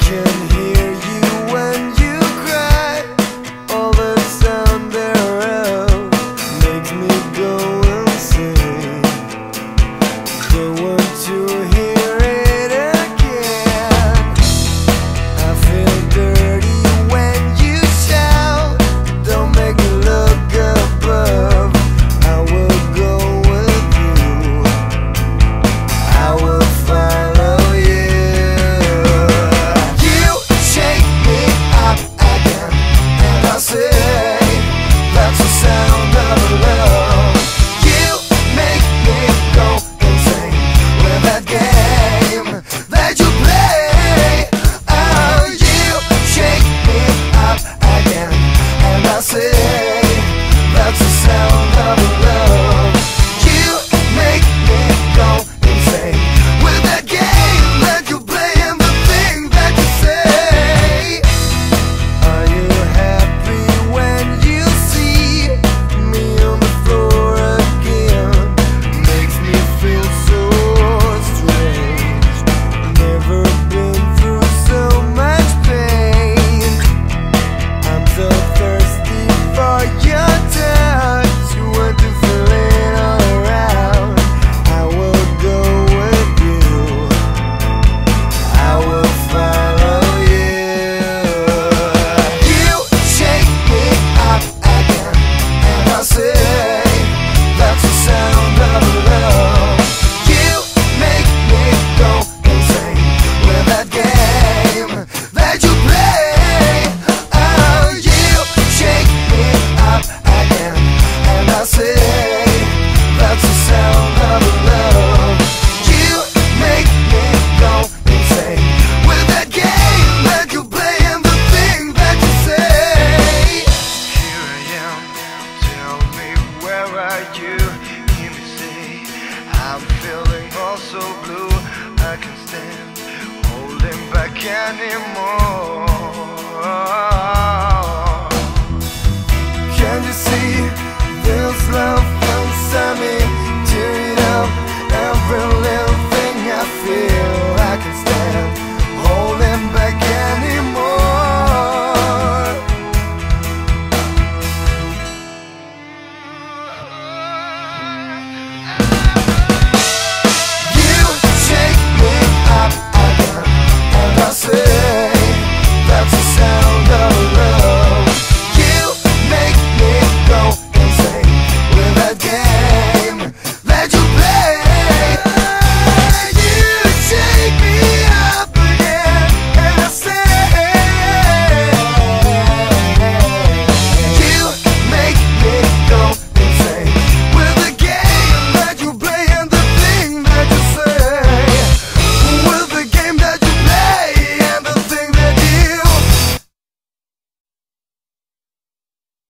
can hear you when you cry. All the sound thereof makes me go insane. Don't want to hear it again. I feel dirty when you shout. Don't make me look above. I will go with you. I will follow you. You shake me up again, and I say that's the sound of love. You make me go insane with that game that you play. Oh, you shake me up again, and I say that's the sound of love. You make me go insane with that game that you play and the thing that you say. Are you happy when you see me on the floor again? Makes me feel so strange. Never been through so much pain. I'm so thirsty for your touch. You want to feel it all around. I will go with you. I will follow you. You shake me up again, and I say that's the sound of love. You make me go insane with that game that you play. Oh, you shake me up again, and I say that's the sound of love. You make me go insane with that game that you play and the thing that you say. Here I am, tell me where are you? Hear me say I'm feeling all so blue. I can't stand holding back anymore.